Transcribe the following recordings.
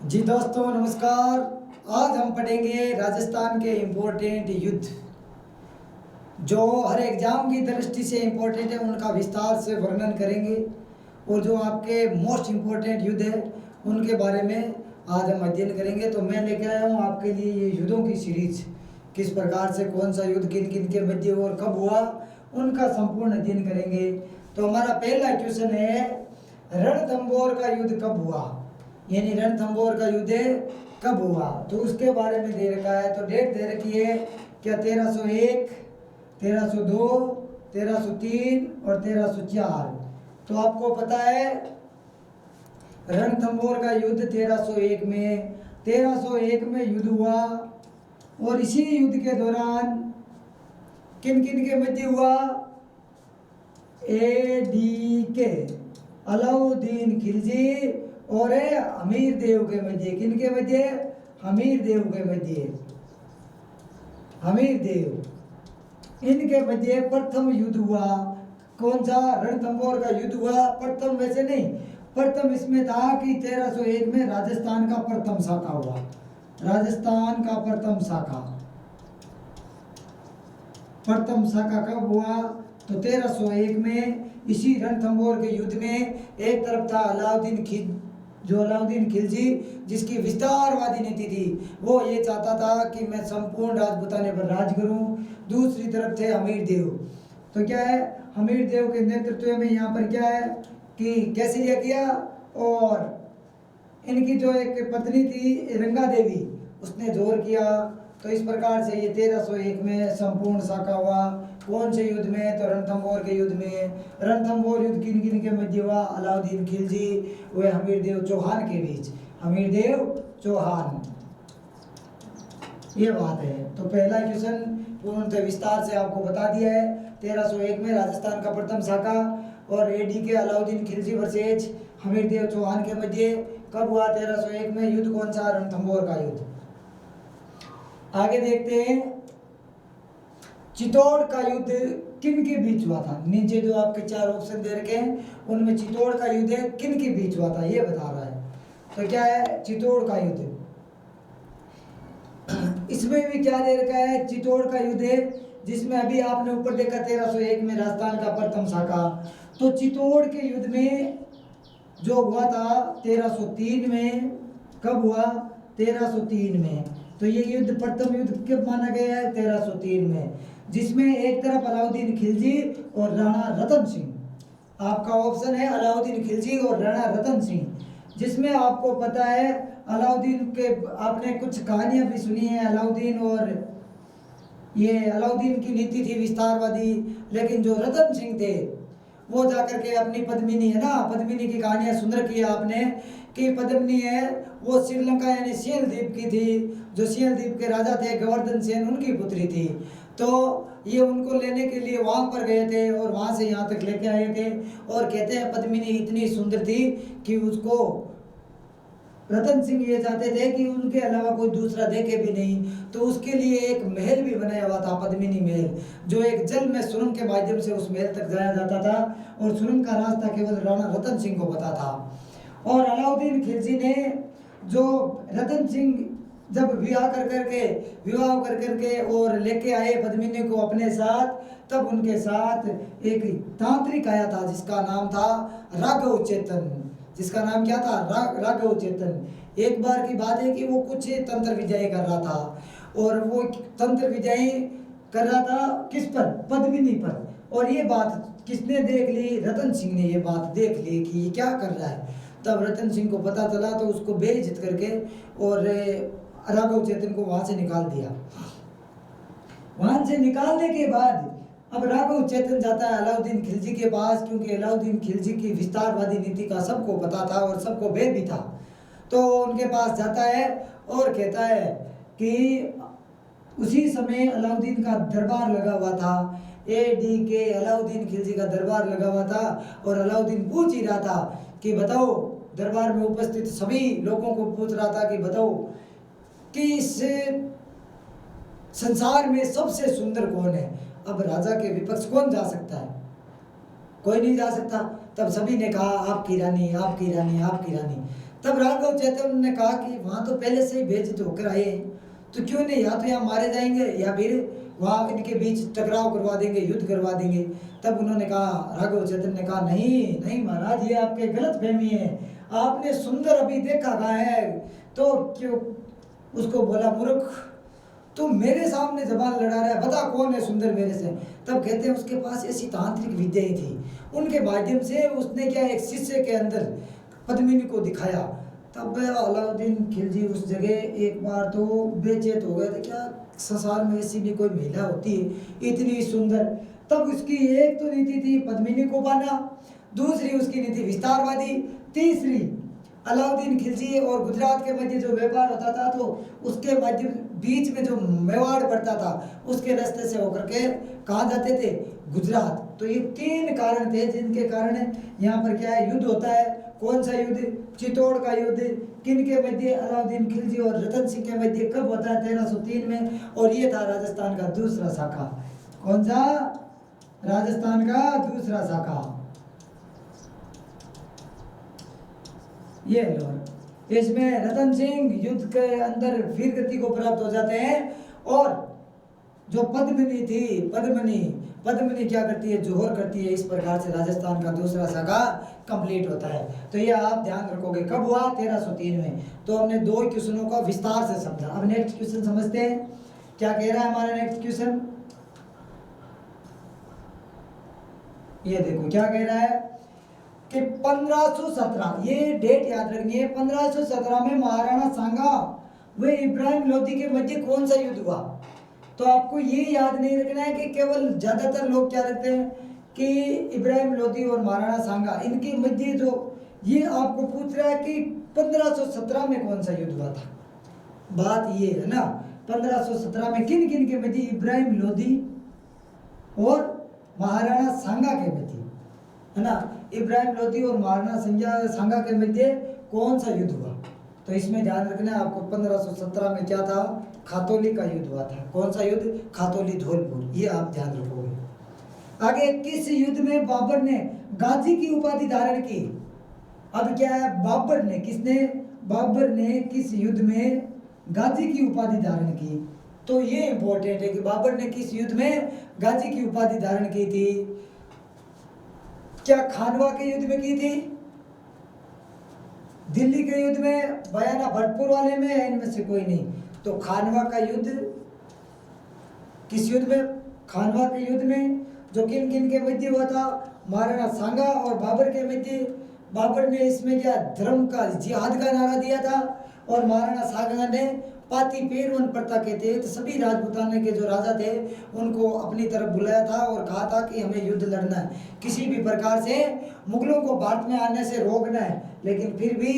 जी दोस्तों नमस्कार। आज हम पढ़ेंगे राजस्थान के इम्पोर्टेंट युद्ध जो हर एग्जाम की दृष्टि से इम्पोर्टेंट है, उनका विस्तार से वर्णन करेंगे और जो आपके मोस्ट इम्पोर्टेंट युद्ध है उनके बारे में आज हम अध्ययन करेंगे। तो मैं लेके आया हूँ आपके लिए ये युद्धों की सीरीज, किस प्रकार से कौन सा युद्ध किन किन के मध्य और कब हुआ उनका संपूर्ण अध्ययन करेंगे। तो हमारा पहला क्वेश्चन है, रणथंबोर का युद्ध कब हुआ, यानी रणथंबोर का युद्ध कब हुआ। तो उसके बारे में दे रखा है, तो डेट दे रखी है क्या 1301, 1302, 1303 और 1304। तो आपको पता है रणथंबोर का युद्ध 1301 में युद्ध हुआ और इसी युद्ध के दौरान किन किन के मध्य हुआ, ADK अलाउद्दीन खिलजी और हमीर देव के मध्य। किन के मध्य? हमीर देव के मध्य। हमीर देव इनके मध्य प्रथम युद्ध हुआ। कौन सा? रणथंबोर का युद्ध हुआ। प्रथम वैसे नहीं, प्रथम इसमें था कि 1301 में राजस्थान का प्रथम शाखा हुआ। राजस्थान का प्रथम शाखा कब हुआ? तो 1301 में इसी रणथंबोर के युद्ध में एक तरफ था अलाउद्दीन खिलजी, जिसकी विस्तारवादी नीति थी। वो ये चाहता था कि मैं संपूर्ण राजपूताने पर राज करूं। दूसरी तरफ थे हमीर देव। तो क्या है, हमीर देव के नेतृत्व में यहाँ पर क्या है कि कैसे यह किया, और इनकी जो एक पत्नी थी रंगा देवी, उसने जोर किया। तो इस प्रकार से ये 1301 में संपूर्ण शाखा हुआ। कौन से युद्ध में? तो रणथंबोर के युद्ध में। रणथंबोर युद्ध किन किन के मध्य हुआ? अलाउद्दीन खिलजी व हमीर देव चौहान के बीच। हमीर देव चौहान, ये बात है। तो पहला क्वेश्चन पूर्णतः विस्तार से आपको बता दिया है। 1301 में राजस्थान का प्रथम शाखा और ADK अलाउद्दीन खिलजी वर्सेज हमीर देव चौहान के मध्य कब हुआ? 1301 में। युद्ध कौन सा? रणथंबोर का युद्ध। आगे देखते हैं, चित्तौड़ का युद्ध किन के बीच हुआ था। नीचे जो आपके चार ऑप्शन दे रखे हैं उनमें चित्तौड़ का युद्ध किन के बीच हुआ था ये बता रहा है। तो क्या है? चित्तौड़ का युद्ध। इसमें भी क्या दे रखा है? चित्तौड़ का युद्ध, जिसमें अभी आपने ऊपर देखा 1301 में राजस्थान का प्रथम शाखा। तो चित्तौड़ के युद्ध में जो हुआ था 1303 में। कब हुआ? 1303 में। तो ये युद्ध प्रथम युद्ध कब माना गया है? 1303 में, जिसमें एक तरफ अलाउद्दीन खिलजी और राणा रतन सिंह। आपका ऑप्शन है अलाउद्दीन खिलजी और राणा रतन सिंह, जिसमें आपको पता है अलाउद्दीन के, आपने कुछ कहानियां भी सुनी है अलाउद्दीन, और ये अलाउद्दीन की नीति थी विस्तारवादी। लेकिन जो रतन सिंह थे वो जाकर के अपनी पद्मिनी है ना, पद्मिनी की कहानियां सुन रखी है आपने कि पद्मिनी है वो श्रीलंका यानी सियल द्वीप की थी। जो सियल द्वीप के राजा थे गोवर्धन सेन, उनकी पुत्री थी। तो ये उनको लेने के लिए वहां पर गए थे और वहां से यहाँ तक लेके आए थे। और कहते हैं पद्मिनी इतनी सुंदर थी कि उसको रतन सिंह ये चाहते थे कि उनके अलावा कोई दूसरा देखे भी नहीं। तो उसके लिए एक महल भी बनाया हुआ था, पद्मिनी महल, जो एक जल में सुरंग के माध्यम से उस महल तक जाया जाता था और सुरंग का रास्ता केवल राणा रतन सिंह को पता था। और अलाउद्दीन खिलजी ने, जो रतन सिंह जब विवाह कर करके और लेके आए पद्मिनी को अपने साथ, तब उनके साथ एक तांत्रिक आया था जिसका नाम था राघव चेतन। जिसका नाम क्या था? राघव चेतन। एक बार की बात है कि वो कुछ तंत्र विजय कर रहा था, और वो तंत्र विजय कर रहा था किस पर? पद्मिनी पर। और ये बात किसने देख ली? रतन सिंह ने ये बात देख ली कि ये क्या कर रहा है। तब रतन सिंह को पता चला, तो उसको बेइज्जत करके और राघव चेतन को वहां से निकाल दिया। वहां से निकालने के बाद अब राघव चेतन जाता है अलाउद्दीन खिलजी के पास, क्योंकि अलाउद्दीन खिलजी की विस्तारवादी नीति का सबको पता था और सबको भेद भी था। तो उनके पास जाता है और कहता है कि उसी समय अलाउद्दीन का दरबार लगा हुआ था, ADK अलाउद्दीन खिलजी का दरबार लगा हुआ था। और अलाउद्दीन पूछ ही रहा था कि बताओ, दरबार में उपस्थित सभी लोगों को पूछ रहा था कि बताओ कि इस संसार में सबसे सुंदर कौन है। अब राजा के विपक्ष कौन जा सकता है? कोई नहीं जा सकता। तब सभी ने कहा आपकी रानी, आपकी रानी, आपकी रानी। तब राघव चैतन्य ने कहा कि वहां तो पहले से ही बेइज्जत होकर आए हैं, तो क्यों नहीं, या तो यहाँ मारे जाएंगे या फिर वहां इनके बीच टकराव करवा देंगे, युद्ध करवा देंगे। तब उन्होंने कहा, राघव चैतन्य ने कहा, नहीं नहीं महाराज, ये आपके गलत फहमी है, आपने सुंदर अभी देखा कहाँ है, तो क्यों। उसको बोला, मूर्ख, तू मेरे सामने जबान लड़ा रहा है, बता कौन है सुंदर मेरे से। तब कहते हैं उसके पास ऐसी तांत्रिक विद्याएं थी, उनके माध्यम से उसने क्या, एक शिष्य के अंदर पद्मिनी को दिखाया। तब अलाउद्दीन खिलजी उस जगह एक बार तो बेचैन हो गए थे, क्या संसार में ऐसी भी कोई महिला होती है इतनी सुंदर। तब उसकी एक तो नीति थी पद्मिनी को पाना, दूसरी उसकी नीति विस्तारवादी, तीसरी अलाउद्दीन खिलजी और गुजरात के मध्य जो व्यापार होता था, तो उसके मध्य बीच में जो मेवाड़ पड़ता था, उसके रास्ते से होकर के कहाँ जाते थे, गुजरात। तो ये तीन कारण थे जिनके कारण यहाँ पर क्या है, युद्ध होता है। कौन सा युद्ध, चित्तौड़ का युद्ध। किन के मध्य, अलाउद्दीन खिलजी और रतन सिंह के मध्य। कब होता है, 1303 में, और ये था राजस्थान का दूसरा शाखा। कौन सा, राजस्थान का दूसरा शाखा, ये लो। इसमें रतन सिंह युद्ध के अंदर वीर गति को प्राप्त हो जाते हैं, और जो पद्मिनी थी, पद्मिनी क्या करती है, जोहर करती है। इस प्रकार से राजस्थान का दूसरा शाखा कंप्लीट होता है। तो ये आप ध्यान रखोगे। कब हुआ, 1303 में। तो हमने 2 क्वेश्चनों का विस्तार से समझा। अब नेक्स्ट क्वेश्चन समझते हैं, क्या कह रहा है हमारा नेक्स्ट क्वेश्चन। ये देखो क्या कह रहा है कि 1517, ये डेट याद रखनी है, 1517 में महाराणा सांगा व इब्राहिम लोदी के मध्य कौन सा युद्ध हुआ। तो आपको ये याद नहीं रखना है कि केवल ज्यादातर लोग क्या रखते हैं कि इब्राहिम लोदी और महाराणा सांगा इनके मध्य जो, ये आपको पूछ रहा है कि 1517 में कौन सा युद्ध हुआ था। बात ये है ना, 1517 में किन किन के मध्य, इब्राहिम लोदी और महाराणा सांगा के मध्य, है ना। इब्राहिम लोदी और महाराणा सांगा के मध्य कौन सा युद्ध हुआ। तो इसमें ध्यान रखना है आपको, 1517 में क्या था, खातौली का युद्ध हुआ था। कौन सा युद्ध, खातौली धौलपुर, ये आप ध्यान रखोगे। आगे, किस युद्ध में बाबर ने गाजी की उपाधि धारण की। अब क्या है, बाबर ने, किसने, बाबर ने किस युद्ध में गाजी की उपाधि धारण की। तो ये इंपॉर्टेंट है कि बाबर ने किस युद्ध में गाजी की उपाधि धारण की थी। क्या खानवा के युद्ध में की थी, दिल्ली के युद्ध में, बयाना भटपुर वाले में, है इनमें से कोई नहीं। तो खानवा का युद्ध, किस युद्ध में, खानवा के युद्ध में, जो किन किन के मध्य हुआ था, महाराणा सांगा और बाबर के मध्य। बाबर ने इसमें क्या, धर्म का, जिहाद का नारा दिया था, और महाराणा सांगा ने पाती पेरवन प्रथा के तहत सभी राजपूताने के जो राजा थे उनको अपनी तरफ बुलाया था और कहा था कि हमें युद्ध लड़ना है, किसी भी प्रकार से मुगलों को भारत में आने से रोकना है। लेकिन फिर भी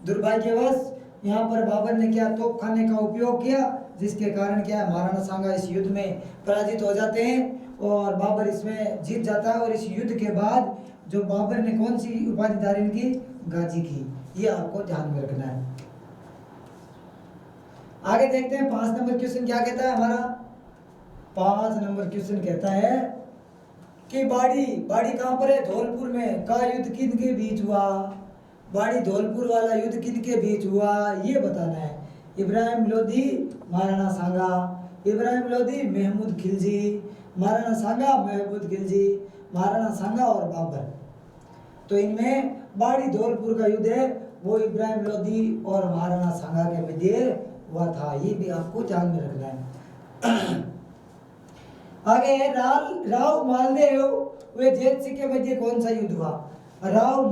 दुर्भाग्यवश यहाँ पर बाबर ने क्या, तोपखाने का उपयोग किया, जिसके कारण क्या है, महाराणा सांगा इस युद्ध में पराजित हो जाते हैं और बाबर इसमें जीत जाता है। और इस युद्ध के बाद जो बाबर ने कौन सी उपाधि धारण की, गाजी की, ये आपको ध्यान में रखना है। आगे देखते हैं 5 नंबर क्वेश्चन क्या कहता है हमारा। 5 नंबर क्वेश्चन कहता है कि बाड़ी कहाँ पर है, धौलपुर में, का युद्ध किन के बीच हुआ। बाड़ी धौलपुर वाला युद्ध किन के बीच हुआ, ये बताना है। इब्राहिम लोदी, महाराणा सांगा, इब्राहिम लोदी, महमूद खिलजी, महाराणा सांगा, महमूद खिलजी, महाराणा सांगा और बाबर। तो इनमें बाड़ी धौलपुर का युद्ध है वो इब्राहिम लोदी और महाराणा सांगा के मध्य हुआ था, ये भी आपको ध्यान में रखना है। आगे है राव मालदेव वे जेत सिंह के मध्य कौन सा युद्ध हुआ। राव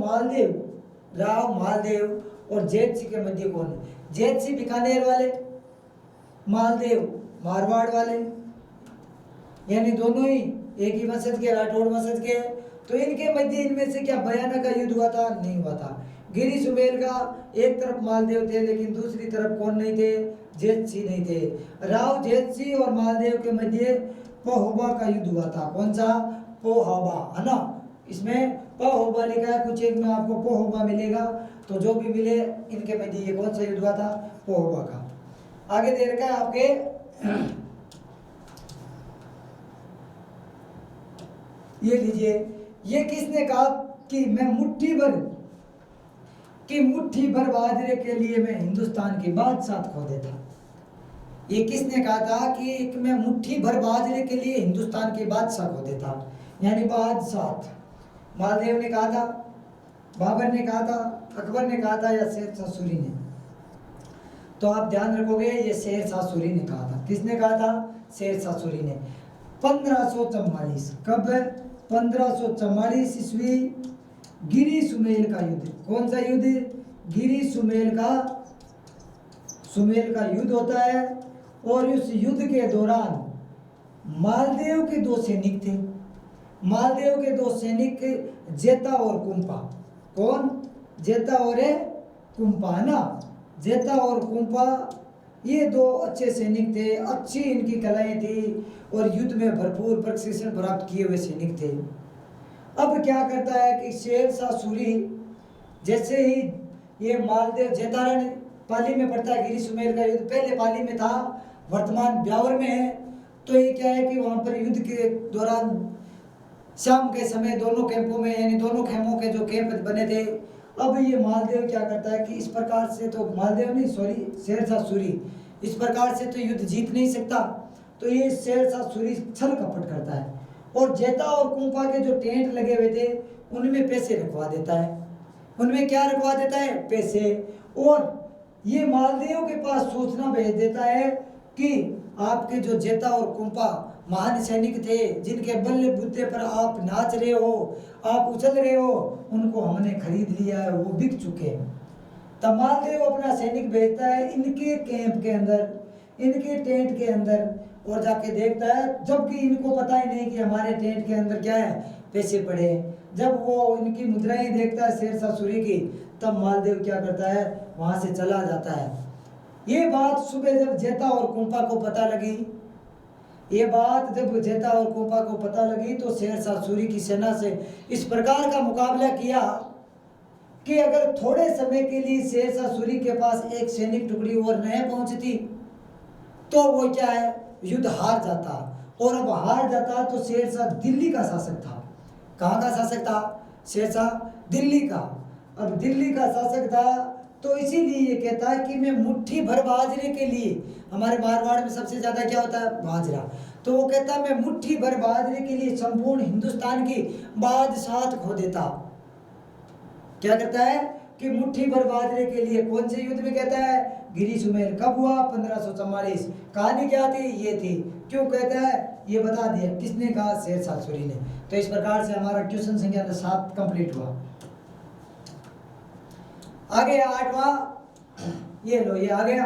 मालदेव और जेत सिंह के मध्य कौन है। जेत सिंह बीकानेर वाले, मालदेव मारवाड़ वाले, यानी दोनों ही एक ही वंशज के, राठौड़ वंशज के। तो इनके मध्य इनमें से क्या बयाना का युद्ध हुआ था, नहीं हुआ था। गिरी सुमेल का एक तरफ मालदेव थे लेकिन दूसरी तरफ कौन नहीं थे, जेत सिंह नहीं थे। राव जेत सिंह और मालदेव के मध्य पोहबा का युद्ध हुआ था। कौन सा, पोहबा, है ना। इसमें पोहबा लिखा है, कुछ एक में आपको पोहबा मिलेगा, तो जो भी मिले इनके मध्य ये कौन सा युद्ध हुआ था, पोहबा का। आगे दे रखा है आपके, ये लीजिए, ये किसने कहा कि मैं मुट्ठी भर कि मुट्ठी भर बाजरे के लिए मैं हिंदुस्तान की बादशाह खो देता। ये किसने कहा था कि मैं मुट्ठी भर बाजरे के लिए हिंदुस्तान की बादशाह खो देता, यानी बादशाह। मालदेव ने कहा था, बाबर ने कहा था, अकबर ने कहा था, या शेर शाह सूरी ने? तो आप ध्यान रखोगे, ये शेर शाह सूरी ने कहा था। किसने कहा था? शेर शाह सूरी ने। 1544 कब? 1544 ईस्वी, गिरी सुमेल का युद्ध। कौन सा युद्ध? गिरी सुमेल का युद्ध होता है। और उस युद्ध के दौरान मालदेव के दो सैनिक थे। मालदेव के दो सैनिक जेता और कुंपा। कौन? जेता और कुंपा, है ना? जेता और कुंपा, ये दो अच्छे सैनिक थे, अच्छी इनकी कलाएं थी और युद्ध में भरपूर प्रशिक्षण प्राप्त किए हुए सैनिक थे। अब क्या करता है कि शेर शाह सूरी जैसे ही ये मालदेव, जेतारण पाली में पड़ता है, गिरी सुमेल का युद्ध पहले पाली में था, वर्तमान ब्यावर में है। तो ये क्या है कि वहां पर युद्ध के दौरान शाम के समय दोनों कैंपों में, यानी दोनों खेमों के जो कैंप बने थे, अब ये मालदेव क्या करता है कि इस प्रकार से, तो मालदेव नहीं, सॉरी, शेर शाह सूरी इस प्रकार से तो युद्ध जीत नहीं सकता। तो ये शेर शाह सूरी छल कपट करता है और जेता और कुंपा के जो टेंट लगे हुए थे उनमें पैसे रखवा देता है। उनमें क्या रखवा देता है? पैसे। और ये मालदेव के पास सूचना भेज देता है कि आपके जो जेता और कुंपा महान सैनिक थे, जिनके बल्ले बुद्दे पर आप नाच रहे हो, आप उछल रहे हो, उनको हमने खरीद लिया है, वो बिक चुके हैं। तब मालदेव अपना सैनिक भेजता है इनके कैंप के अंदर, इनके टेंट के अंदर, और जाके देखता है, जबकि इनको पता ही नहीं कि हमारे टेंट के अंदर क्या है? पैसे पड़े हैं। जब वो इनकी मुद्राएं देखता है शेर शाह सूरी की, तब मालदेव क्या करता है? वहां से चला जाता है। ये बात सुबह जब जेता और कुंपा को पता लगी, ये बात जब जेता और कुंपा को पता लगी, तो शेर शाह सूरी की सेना से इस प्रकार का मुकाबला किया कि अगर थोड़े समय के लिए शेर शाह सूरी के पास एक सैनिक टुकड़ी और नहीं पहुंचती तो वो क्या है? युद्ध हार जाता। और अब हार जाता तो शेर शाह दिल्ली का शासक था। कहाँ का शासक था? शेर शाह दिल्ली का। अब दिल्ली का शासक था, तो इसीलिए ये कहता है कि मैं मुट्ठी भर बाजरे के लिए, हमारे मारवाड़ में सबसे ज्यादा क्या होता है? बाजरा। तो वो कहता है मैं मुट्ठी भर बाजरे के लिए संपूर्ण हिंदुस्तान की बादशाहत खो देता। क्या कहता है कि मुट्ठी भर बाजरे के लिए। कौन से युद्ध में कहता है? गिरी सुमेल। कब हुआ? 1544। कहानी क्या थी? ये थी। क्यों कहता है? ये बता दिया। किसने कहा? शेर शाह सूरी ने। तो इस प्रकार से हमारा क्वेश्चन संख्या 7 कंप्लीट हुआ। आगे 8वां, ये लो, ये आ गया।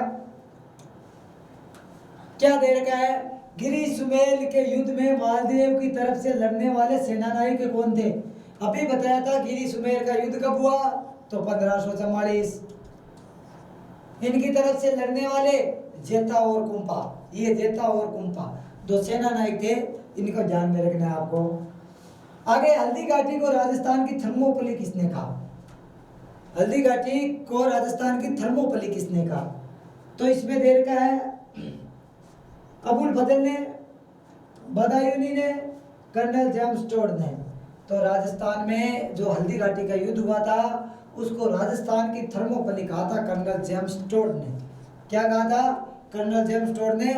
क्या दे रखा है? गिरी सुमेल के युद्ध में मालदेव की तरफ से लड़ने वाले सेनानायक कौन थे? अभी बताया था गिरी सुमेल का युद्ध कब हुआ? तो 1544। इनकी तरफ से लड़ने वाले जेता और कुंपा, ये जेता और कुंपा दो सेनानायक थे, इनको ध्यान में रखना है आपको। आगे हल्दी घाटी को राजस्थान की थर्मोपली किसने कहा? हल्दी घाटी को राजस्थान की थर्मोपली किसने कहा? तो इसमें दे रखा है अबुल फजल ने, बदायूनी ने, कर्नल जेम्स टोड ने। तो राजस्थान में जो हल्दी घाटी का युद्ध हुआ था उसको राजस्थान की थर्मोपली कहा था कर्नल जेम्स टोड ने। क्या कहा था? कर्नल जेम्स टोड ने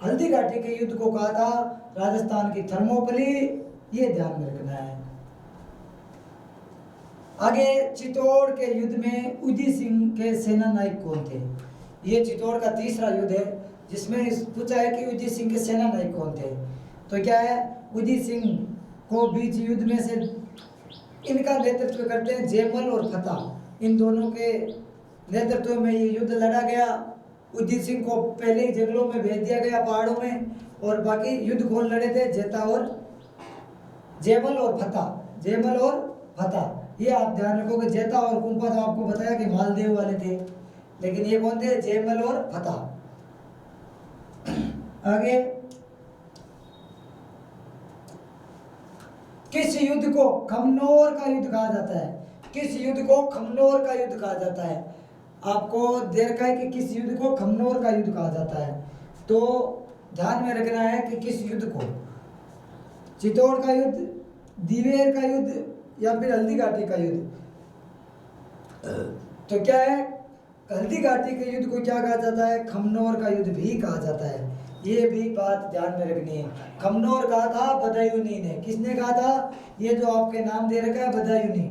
हल्दी घाटी के युद्ध को कहा था राजस्थान की थर्मोपली। ये ध्यान में रखना है। आगे चित्तौड़ के युद्ध में उदय सिंह के सेना नायक कौन थे? ये चित्तौड़ का तीसरा युद्ध है जिसमें पूछा है कि उदय सिंह के सेना नायक कौन थे। तो क्या है? उदय सिंह को बीच युद्ध में से इनका नेतृत्व करते हैं जयमल और फतेह। इन दोनों के नेतृत्व में ये युद्ध लड़ा गया। उदय सिंह को पहले ही जंगलों में भेज दिया गया, पहाड़ों में, और बाकी युद्ध कौन लड़े थे? जयमल और फतेह। जयमल और फतेह, ये आप ध्यान रखोगे। जेता और कुंपा तो आपको बताया कि मालदेव वाले थे, लेकिन ये कौन थे? जयमल और फतेह। आगे, किस युद्ध को खमनोर का युद्ध कहा जाता है? किस युद्ध को खमनोर का युद्ध कहा जाता है? आपको दे रखा है कि किस युद्ध को खमनोर का युद्ध कहा जाता है। तो ध्यान में रखना है कि किस युद्ध को, चित्तौड़ का युद्ध, दीवेर का युद्ध, या फिर हल्दी घाटी का युद्ध। तो क्या है, हल्दी घाटी के युद्ध को क्या कहा जाता है, खमनोर का युद्ध भी कहा जाता है। ये भी बात ध्यान में रखनी है। खमनोर कहा था बदायूनी ने, किसने कहा था, ये जो आपके नाम दे रखा है बदायूनी,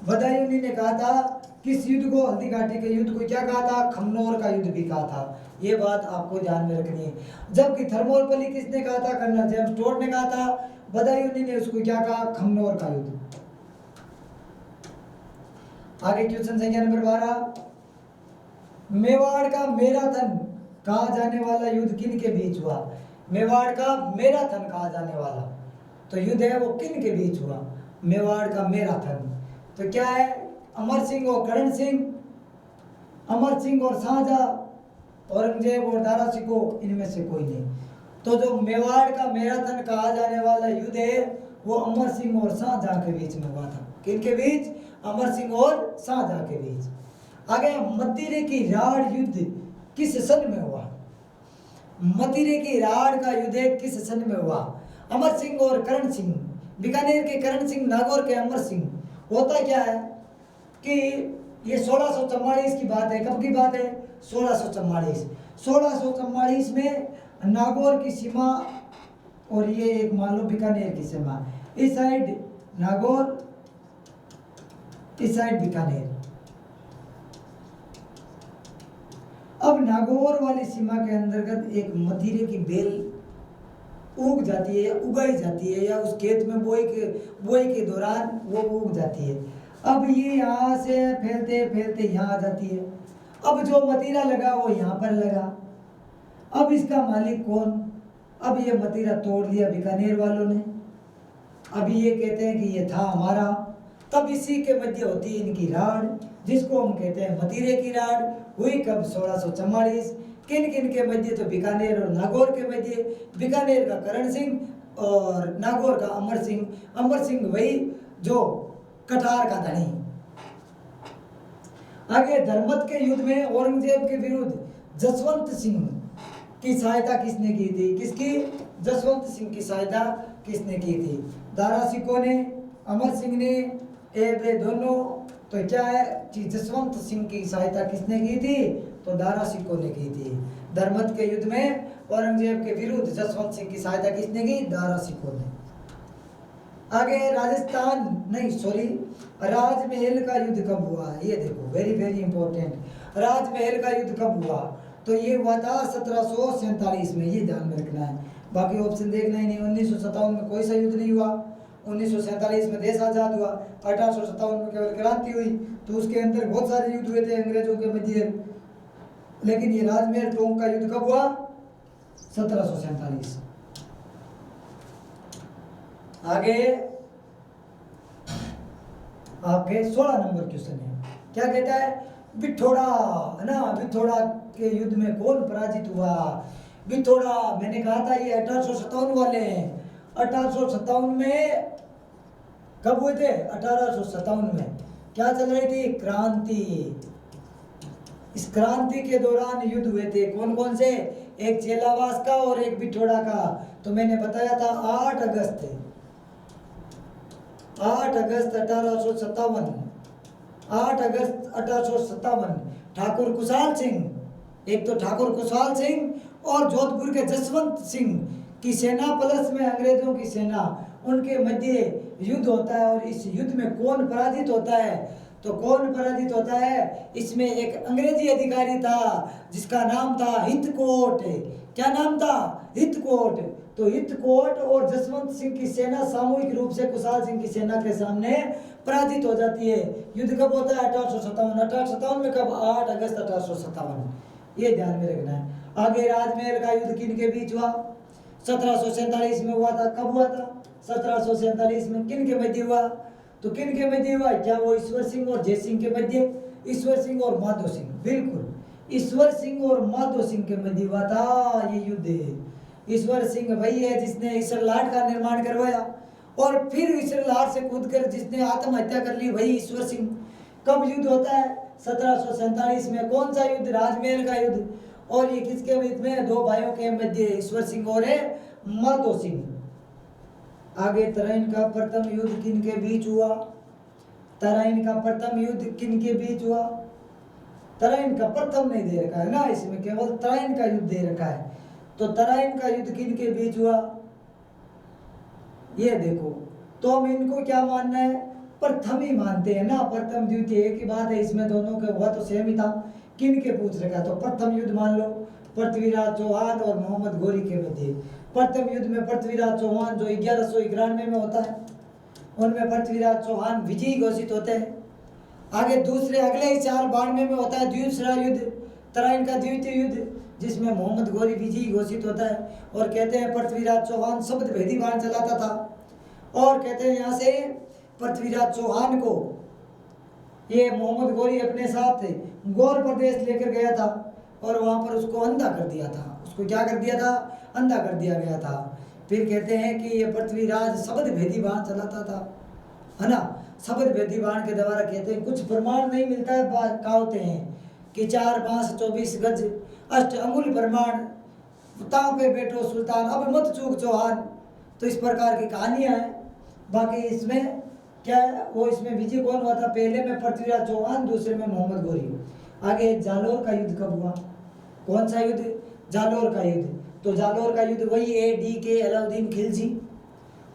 बदायूनी ने कहा था। किस युद्ध को, हल्दी घाटी के युद्ध को क्या कहा था, खमनोर का युद्ध भी कहा था। ये बात आपको ध्यान में रखनी है। जबकि थर्मोपल्ली किसने कहा था, कर्नल जेम्स टोड ने कहा था, बदायूनी ने उसको क्या कहा, खमनोर का युद्ध। आगे क्वेश्चन संख्या नंबर 12, मेवाड़ का मैराथन कहा जाने वाला युद्ध किन के बीच हुआ। मेवाड़ का मैराथन कहा जाने वाला तो युद्ध है वो किन के बीच हुआ, मेवाड़ का मैराथन। तो क्या है, अमर सिंह और करण सिंह, अमर सिंह और शाहजहां, औरंगजेब और दारा सिकोह, इनमें से कोई नहीं। तो जो मेवाड़ का मैराथन कहा जाने वाला युद्ध है वो अमर सिंह और शाहजहां के बीच में हुआ था। किन के बीच, अमर सिंह और शाहजहां के बीच। आगे, मदिरे की राड़ युद्ध किस सन में हुआ। मदिरे की राड़ का युद्ध किस सन में हुआ। अमर सिंह और करण सिंह, बीकानेर के करण सिंह, नागौर के अमर सिंह। होता क्या है कि ये 1644 की बात है। कब की बात है, 1644। 1644 में नागौर की सीमा और ये एक मान लो बीकानेर की सीमा, इस साइड नागौर, इस साइड बीकानेर। अब नागौर वाली सीमा के अंतर्गत एक मदिरे की बेल उग जाती है या उगाई जाती है, या उस खेत में बोई के दौरान वो उग जाती है। अब ये यहाँ से फैलते फैलते यहाँ आ जाती है। अब जो मदिरा लगा वो यहाँ पर लगा। अब इसका मालिक कौन, अब ये मदिरा तोड़ लिया बीकानेर वालों ने। अब ये कहते हैं कि ये था हमारा। तब इसी के मध्य होती है इनकी राड़, जिसको हम कहते हैं मदिरे की राड़। हुई कब, 1644। किन किन के मध्य, तो बीकानेर और नागौर के मध्य। बीकानेर का करण सिंह और नागौर का अमर सिंह। अमर सिंह वही जो कठार का धनी। आगे, धर्मत के युद्ध में औरंगजेब के विरुद्ध जसवंत सिंह की सहायता किसने की थी, किसकी, जसवंत सिंह की सहायता किसने की थी, दारा सिकोह ने, अमर सिंह ने, ये दोनों। तो क्या है कि जसवंत सिंह की सहायता किसने की थी, तो दारा सिकोह ने की थी। धर्मत के युद्ध में औरंगजेब के विरुद्ध जसवंत सिंह की सहायता किसने की, दारा सिकोह ने। आगे, राजस्थान नहीं सॉरी राजमहल का युद्ध कब हुआ, ये देखो वेरी वेरी इंपॉर्टेंट। राजमहल का युद्ध कब हुआ, तो ये हुआ था 1747 में, ये ध्यान में रखना है। बाकी ऑप्शन देखना ही नहीं। 1957 में कोई सा युद्ध नहीं हुआ। 1947 में देश आजाद हुआ। 1857 में केवल क्रांति हुई। तो उसके अंदर बहुत सारे युद्ध हुए थे अंग्रेजों के मध्य। लेकिन ये राजमहल टोंक का युद्ध कब हुआ, 1747। आगे आपके 16 नंबर क्वेश्चन है। क्या कहता है, बिठोड़ा है ना, बिठोड़ा के युद्ध में कौन पराजित हुआ। बिठोड़ा मैंने कहा था ये 1857 वाले हैं। 1857 में कब हुए थे, 1857 में क्या चल रही थी, क्रांति। इस क्रांति के दौरान युद्ध हुए थे। कौन कौन से, एक चेलावास का और एक बिठोड़ा का। तो मैंने बताया था 8 अगस्त 1857, 8 अगस्त 1857। ठाकुर कुशाल सिंह, एक तो ठाकुर कुशाल सिंह और जोधपुर के जसवंत सिंह की सेना प्लस में अंग्रेजों की सेना, उनके मध्य युद्ध होता है। और इस युद्ध में कौन पराजित होता है, तो कौन पराजित होता है, इसमें एक अंग्रेजी अधिकारी था जिसका नाम था हितकोट। क्या नाम था, हितकोट। तो हितकोट और जसवंत सिंह की सेना सामूहिक रूप से कुशाल सिंह की सेना के सामने पराजित हो जाती है। युद्ध कब होता है, 1857। 1857 में कब, 8 अगस्त 1857। ये ध्यान में रखना है। आगे, राजमहल का युद्ध किन के बीच हुआ, 1747 में हुआ था। कब हुआ था, 1747 में। किन के मध्य हुआ, तो किन के मध्य हुआ, क्या वो ईश्वर सिंह और जय सिंह के मध्य, ईश्वर सिंह और माधो सिंह, बिल्कुल ईश्वर सिंह और माधो सिंह के मध्य हुआ था ये युद्ध। ईश्वर सिंह वही है जिसने ईश्वरलाट का निर्माण करवाया और फिर ईश्वरलाट से कूदकर जिसने आत्महत्या कर ली, वही ईश्वर सिंह। कब युद्ध होता है, 1747 में। कौन सा युद्ध, राजमहल का युद्ध। और ये किसके बीच में, दो भाइयों के मध्य, ईश्वर सिंह और माधो सिंह। आगे, तराइन का प्रथम युद्ध किन के बीच हुआ, तराइन का प्रथम युद्ध किन के बीच हुआ? तराइन का प्रथम नहीं दे रखा है ना, इसमें केवल तराइन का युद्ध दे रखा है। तो तराइन का युद्ध किन के बीच हुआ ये देखो। तो हम इनको क्या मानना है? प्रथम ही मानते हैं ना, प्रथम द्वितीय एक ही बात है, इसमें दोनों का हुआ तो सेम ही था। किन के पूछ रखा? तो प्रथम युद्ध मान लो पृथ्वीराज चौहान और मोहम्मद घोरी के मध्य। प्रथम युद्ध में पृथ्वीराज चौहान जो 1191 में होता है, उनमें पृथ्वीराज चौहान विजयी घोषित होते हैं। आगे दूसरे अगले ही साल 92 में होता है दूसरा युद्ध, तराइन का द्वितीय युद्ध, जिसमें मोहम्मद घोरी विजयी घोषित होता है। और कहते हैं पृथ्वीराज चौहान शब्द भेदी बाण चलाता था, और कहते हैं यहाँ से पृथ्वीराज चौहान को ये मोहम्मद घोरी अपने साथ गौर प्रदेश लेकर गया था, और वहाँ पर उसको अंधा कर दिया था। उसको क्या कर दिया था? अंधा कर दिया गया था। फिर कहते हैं कि ये पृथ्वीराज शब्द भेदी बाण चलाता था, है ना। शब्द भेदी बाण के द्वारा कहते हैं, कुछ प्रमाण नहीं मिलता है, कहते हैं कि 4 बांस 24 गज 8 अंगुल प्रमाण, ताव पे बैठो सुल्तान अब मत चूक चौहान। तो इस प्रकार की कहानियां हैं। बाकी इसमें क्या है, वो इसमें विजय कौन हुआ था? पहले में पृथ्वीराज चौहान, दूसरे में मोहम्मद घोरी। आगे जालोर का युद्ध कब हुआ? कौन सा युद्ध? जालोर का युद्ध। तो जालोर का युद्ध वही AD अलाउद्दीन खिलजी,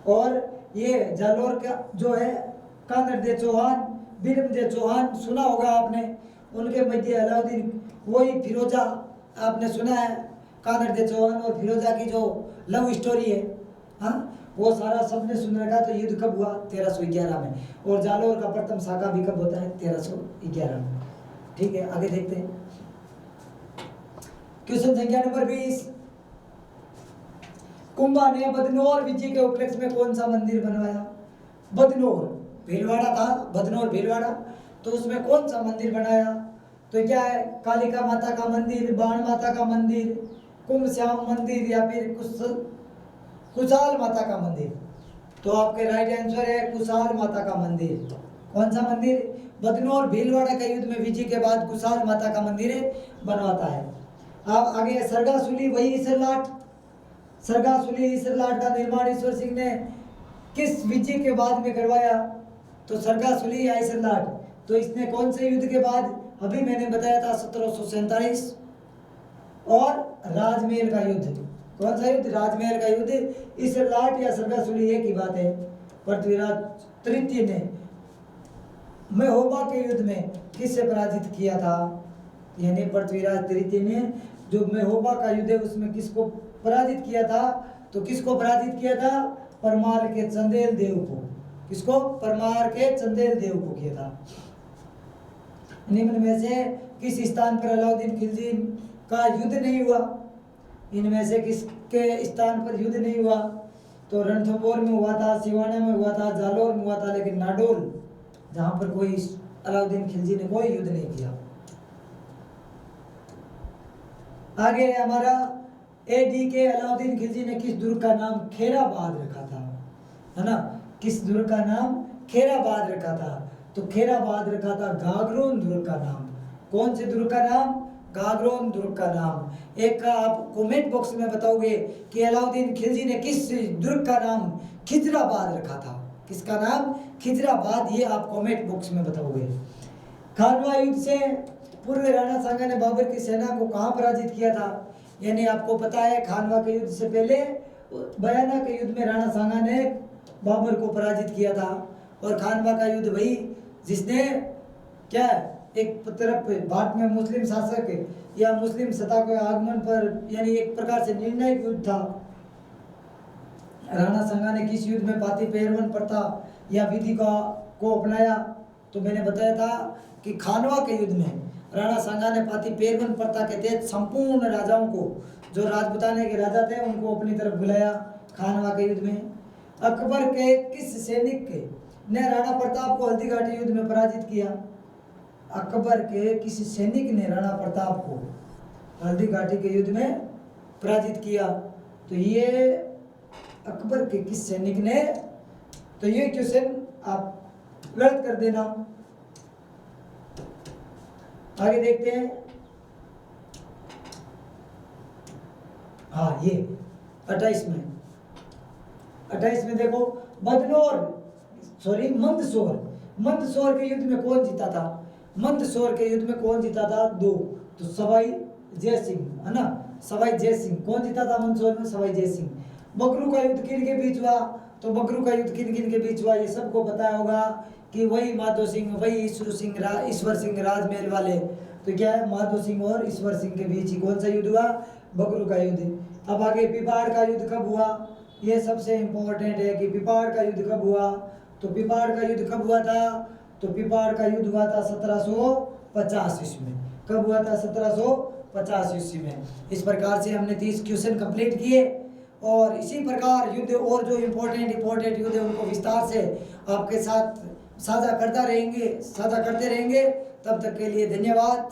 और ये जालोर का जो है कानर दे चौहान, बिरम दे चौहान सुना होगा आपने, उनके मध्य अलाउद्दीन, वही फिरोजा आपने सुना है, कानर दे चौहान और फिरोजा की जो लव स्टोरी है, हाँ वो सारा सबने सुन रखा। तो युद्ध कब हुआ? 1311 में। और जालोर का प्रथम साका भी कब होता है? 1311 में। ठीक है, आगे देखते हैं। क्वेश्चन संख्या नंबर 20। कुंभा ने बदनौर विजय के उपलक्ष्य में कौन सा मंदिर बनवाया? बदनौर भीलवाड़ा था, बदनौर भीलवाड़ा, तो उसमें कौन सा मंदिर बनाया? तो क्या है? कालिका माता का मंदिर, बाण माता का मंदिर, कुंभ श्याम मंदिर, या फिर कुशाल माता का मंदिर। तो आपके राइट आंसर है कुशाल माता का मंदिर। कौन सा मंदिर? बदनौर भीलवाड़ा के युद्ध में विजय के बाद कुशाल माता का मंदिर बनवाता है। अब आगे सरगासुली वही ईसरलाट, सरगासुली ईसरलाट का निर्माण ईश्वर सिंह ने किस विजय के बाद में करवाया? तो सरगासुली या ईसरलाट। तो इसने कौन से युद्ध के बाद? अभी मैंने बताया था 1747 और राजमहल का युद्ध। कौन सा युद्ध? राजमहल का युद्ध। ईसरलाट या सरगासुली एक ही बात है। पृथ्वीराज तृतीय ने महोबा के युद्ध में किससे पराजित किया था? यानी पृथ्वीराज तृतीय ने जो महोबा का युद्ध है उसमें किसको पराजित किया था? तो किसको पराजित किया था? परमार के चंदेल देव को। किसको? परमार के चंदेल देव को किया था। निम्न में से किस स्थान पर अलाउद्दीन खिलजी का युद्ध नहीं हुआ? इनमें से किसके स्थान पर युद्ध नहीं हुआ? तो रणथंभौर में हुआ था, सिवाना में हुआ था, जालोर में हुआ था, लेकिन नाडोल जहां पर कोई अलाउद्दीन खिलजी ने कोई युद्ध नहीं किया। आगे है हमारा AD अलाउद्दीन खिलजी ने किस दुर्ग का नाम खेराबाद रखा था? है ना, किस दुर्ग का नाम खेराबाद रखा था? तो खेराबाद रखा था गागरोन दुर्ग का नाम। कौन से दुर्ग का नाम? गागरोन दुर्ग का नाम। एक आप कमेंट बॉक्स में बताओगे कि अलाउद्दीन खिलजी ने किस दुर्ग का नाम खिजराबाद रखा था? किसका नाम? खिजराबाद। ये आप कमेंट बॉक्स में बताओगे। खानवा युद्ध से पूर्व राणा सांगा ने बाबर की सेना को कहां पराजित किया था? यानी आपको पता है खानवा के युद्ध से पहले बयाना के युद्ध में राणा सांगा ने बाबर को पराजित किया था। और खानवा का युद्ध वही जिसने क्या एक तरफ भारत में मुस्लिम शासक या मुस्लिम सत्ता के आगमन पर यानी एक प्रकार से निर्णायक युद्ध था। राणा सांगा ने किस युद्ध में पाती पेरवन प्रथा या विधि को अपनाया? तो मैंने बताया था कि खानवा के युद्ध में राणा सांगा ने पाती पेरवन प्रथा के तहत संपूर्ण राजाओं को, जो राजपुताने के राजा थे, उनको अपनी तरफ बुलाया खानवा के युद्ध में। अकबर के किस सैनिक ने राणा प्रताप को हल्दी घाटी युद्ध में पराजित किया? अकबर के किस सैनिक ने राणा प्रताप को हल्दी घाटी के युद्ध में पराजित किया? तो ये अकबर के किस सैनिक ने? तो ये क्वेश्चन आप गलत कर देना। आगे देखते हैं। हाँ, ये 28 में देखो मंदसौर मंदसौर के युद्ध में कौन जीता था? मंदसौर के युद्ध में कौन जीता था? 2। तो सवाई जय सिंह, है ना, सवाई जय सिंह। कौन जीता था मंदसौर में? सवाई जय सिंह। बगरू का युद्ध किन के बीच हुआ? तो बगरू का युद्ध किन किन के बीच हुआ ये सबको पता होगा कि वही माधो सिंह, वही ईश्वर सिंह राजमहल वाले। तो क्या है, माधो सिंह और ईश्वर सिंह के बीच ही कौन सा युद्ध हुआ? बगरू का युद्ध। अब आगे पिपाड़ का युद्ध कब हुआ? ये सबसे इंपॉर्टेंट है कि पिपाड़ का युद्ध कब हुआ। तो पिपाड़ का युद्ध कब हुआ था? तो पिपाड़ का युद्ध हुआ था 1750 ईस्वी में। कब हुआ था? 1750 ईस्वी में। इस प्रकार से हमने 30 क्वेश्चन कंप्लीट किए और इसी प्रकार युद्ध और जो इंपॉर्टेंट युद्ध है उनको विस्तार से आपके साथ साझा करते रहेंगे। तब तक के लिए धन्यवाद।